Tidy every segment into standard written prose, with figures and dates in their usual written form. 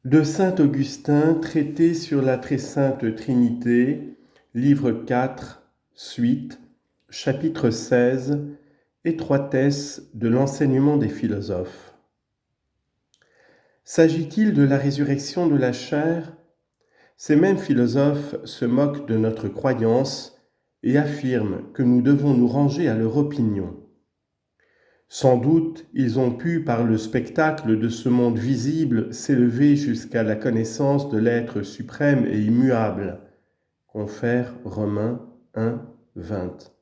De saint Augustin, traité sur la très sainte Trinité, livre 4, suite, chapitre 16, étroitesse de l'enseignement des philosophes. S'agit-il de la résurrection de la chair? Ces mêmes philosophes se moquent de notre croyance et affirment que nous devons nous ranger à leur opinion. Sans doute, ils ont pu, par le spectacle de ce monde visible, s'élever jusqu'à la connaissance de l'être suprême et immuable. Confère Romains 1, 20.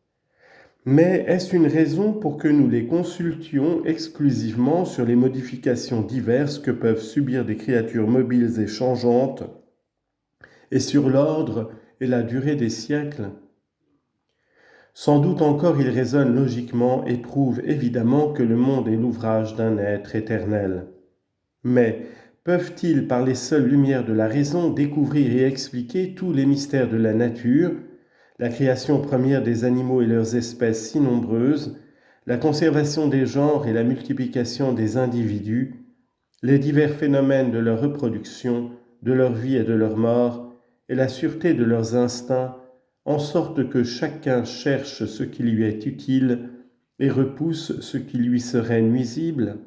Mais est-ce une raison pour que nous les consultions exclusivement sur les modifications diverses que peuvent subir des créatures mobiles et changeantes, et sur l'ordre et la durée des siècles ? Sans doute encore ils raisonnent logiquement et prouvent évidemment que le monde est l'ouvrage d'un être éternel. Mais peuvent-ils, par les seules lumières de la raison, découvrir et expliquer tous les mystères de la nature, la création première des animaux et leurs espèces si nombreuses, la conservation des genres et la multiplication des individus, les divers phénomènes de leur reproduction, de leur vie et de leur mort, et la sûreté de leurs instincts, en sorte que chacun cherche ce qui lui est utile et repousse ce qui lui serait nuisible?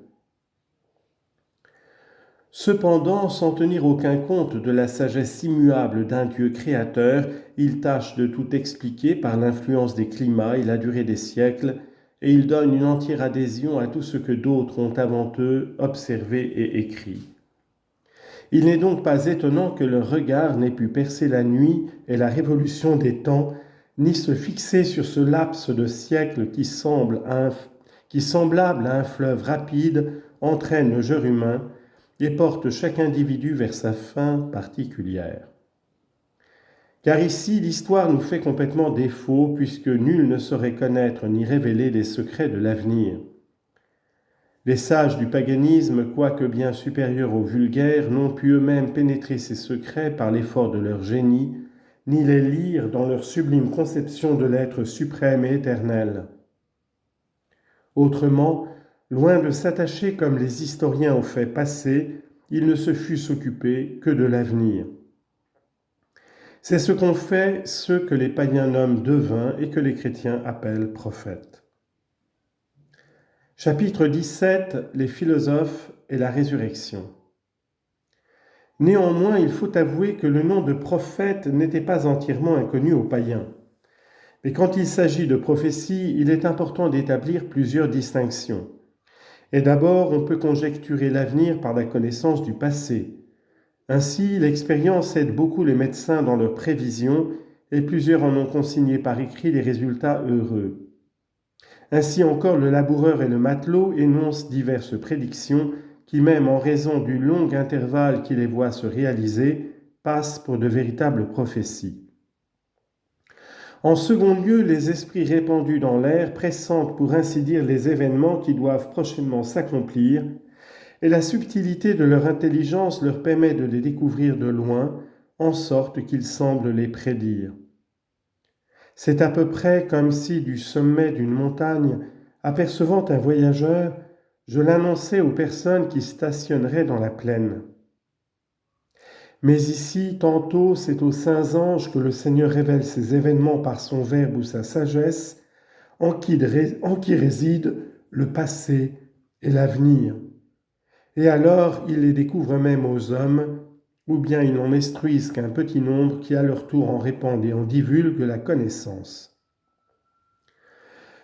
Cependant, sans tenir aucun compte de la sagesse immuable d'un Dieu créateur, ils tâchent de tout expliquer par l'influence des climats et la durée des siècles, et ils donnent une entière adhésion à tout ce que d'autres ont avant eux observé et écrit. Il n'est donc pas étonnant que leur regard n'ait pu percer la nuit et la révolution des temps, ni se fixer sur ce laps de siècles qui, semblable à un fleuve rapide, entraîne le genre humain et porte chaque individu vers sa fin particulière. Car ici, l'histoire nous fait complètement défaut, puisque nul ne saurait connaître ni révéler les secrets de l'avenir. Les sages du paganisme, quoique bien supérieurs aux vulgaires, n'ont pu eux-mêmes pénétrer ces secrets par l'effort de leur génie, ni les lire dans leur sublime conception de l'être suprême et éternel. Autrement, loin de s'attacher comme les historiens au fait passé, ils ne se fussent occupés que de l'avenir. C'est ce qu'ont fait ceux que les païens nomment devins et que les chrétiens appellent prophètes. Chapitre 17, les philosophes et la résurrection. Néanmoins, il faut avouer que le nom de prophète n'était pas entièrement inconnu aux païens. Mais quand il s'agit de prophétie, il est important d'établir plusieurs distinctions. Et d'abord, on peut conjecturer l'avenir par la connaissance du passé. Ainsi, l'expérience aide beaucoup les médecins dans leurs prévisions, et plusieurs en ont consigné par écrit les résultats heureux. Ainsi encore, le laboureur et le matelot énoncent diverses prédictions qui, même en raison du long intervalle qui les voit se réaliser, passent pour de véritables prophéties. En second lieu, les esprits répandus dans l'air pressentent pour ainsi dire les événements qui doivent prochainement s'accomplir, et la subtilité de leur intelligence leur permet de les découvrir de loin, en sorte qu'ils semblent les prédire. C'est à peu près comme si du sommet d'une montagne, apercevant un voyageur, je l'annonçais aux personnes qui stationneraient dans la plaine. Mais ici, tantôt, c'est aux saints anges que le Seigneur révèle ces événements par son verbe ou sa sagesse, en qui réside le passé et l'avenir. Et alors, il les découvre même aux hommes, ou bien ils n'en instruisent qu'un petit nombre qui à leur tour en répandent et en divulguent la connaissance.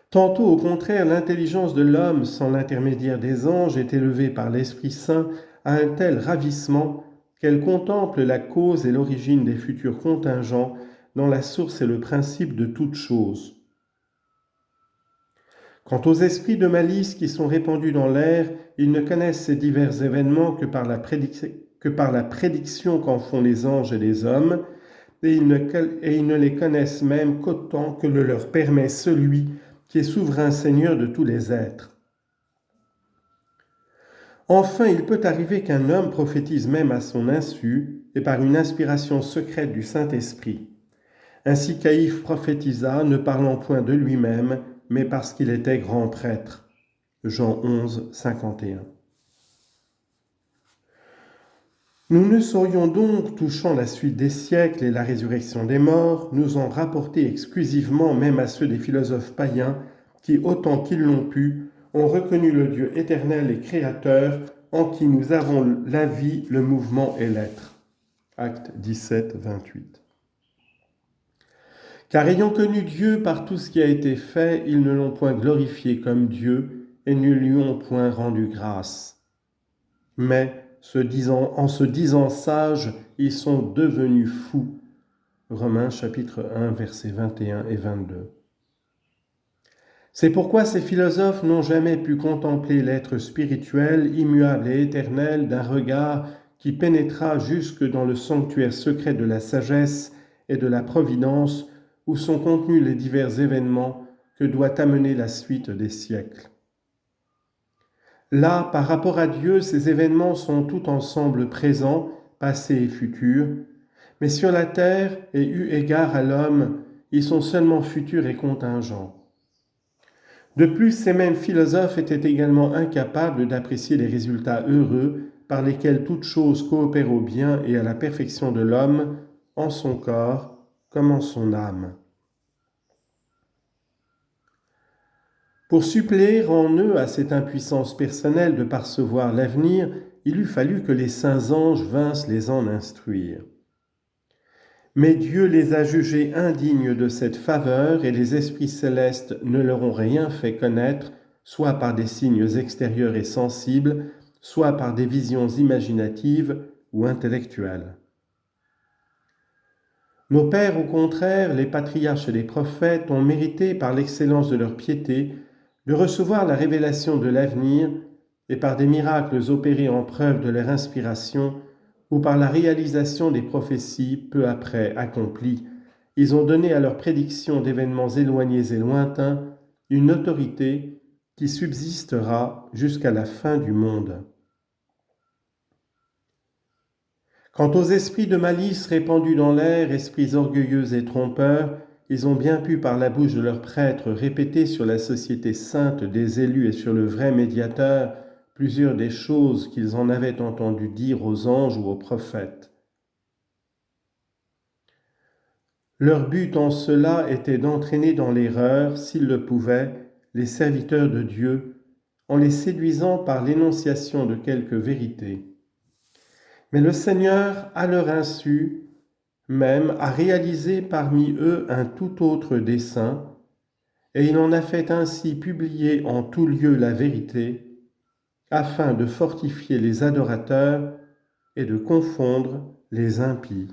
Tantôt, au contraire, l'intelligence de l'homme, sans l'intermédiaire des anges, est élevée par l'Esprit Saint à un tel ravissement qu'elle contemple la cause et l'origine des futurs contingents dont la source est le principe de toute chose. Quant aux esprits de malice qui sont répandus dans l'air, ils ne connaissent ces divers événements que par la prédiction qu'en font les anges et les hommes, et ils ne les connaissent même qu'autant que le leur permet celui qui est souverain Seigneur de tous les êtres. Enfin, il peut arriver qu'un homme prophétise même à son insu et par une inspiration secrète du Saint-Esprit. Ainsi Caïphe prophétisa, ne parlant point de lui-même, mais parce qu'il était grand prêtre. Jean 11, 51. Nous ne saurions donc, touchant la suite des siècles et la résurrection des morts, nous en rapporter exclusivement même à ceux des philosophes païens qui, autant qu'ils l'ont pu, ont reconnu le Dieu éternel et créateur en qui nous avons la vie, le mouvement et l'être. Acte 17, 28. Car ayant connu Dieu par tout ce qui a été fait, ils ne l'ont point glorifié comme Dieu et ne lui ont point rendu grâce. Mais, en se disant sages, ils sont devenus fous. Romains chapitre 1, versets 21 et 22. C'est pourquoi ces philosophes n'ont jamais pu contempler l'être spirituel, immuable et éternel d'un regard qui pénétra jusque dans le sanctuaire secret de la sagesse et de la providence où sont contenus les divers événements que doit amener la suite des siècles. Là, par rapport à Dieu, ces événements sont tout ensemble présents, passés et futurs, mais sur la terre et eu égard à l'homme, ils sont seulement futurs et contingents. De plus, ces mêmes philosophes étaient également incapables d'apprécier les résultats heureux par lesquels toute chose coopère au bien et à la perfection de l'homme, en son corps comme en son âme. Pour suppléer en eux à cette impuissance personnelle de percevoir l'avenir, il eût fallu que les saints anges vinssent les en instruire. Mais Dieu les a jugés indignes de cette faveur et les esprits célestes ne leur ont rien fait connaître, soit par des signes extérieurs et sensibles, soit par des visions imaginatives ou intellectuelles. Nos pères, au contraire, les patriarches et les prophètes, ont mérité, par l'excellence de leur piété, de recevoir la révélation de l'avenir et par des miracles opérés en preuve de leur inspiration ou par la réalisation des prophéties peu après accomplies, ils ont donné à leurs prédictions d'événements éloignés et lointains une autorité qui subsistera jusqu'à la fin du monde. Quant aux esprits de malice répandus dans l'air, esprits orgueilleux et trompeurs, ils ont bien pu par la bouche de leurs prêtres répéter sur la société sainte des élus et sur le vrai médiateur plusieurs des choses qu'ils en avaient entendu dire aux anges ou aux prophètes. Leur but en cela était d'entraîner dans l'erreur, s'ils le pouvaient, les serviteurs de Dieu, en les séduisant par l'énonciation de quelques vérités. Mais le Seigneur, à leur insu, même, a réalisé parmi eux un tout autre dessein, et il en a fait ainsi publier en tout lieu la vérité, afin de fortifier les adorateurs et de confondre les impies.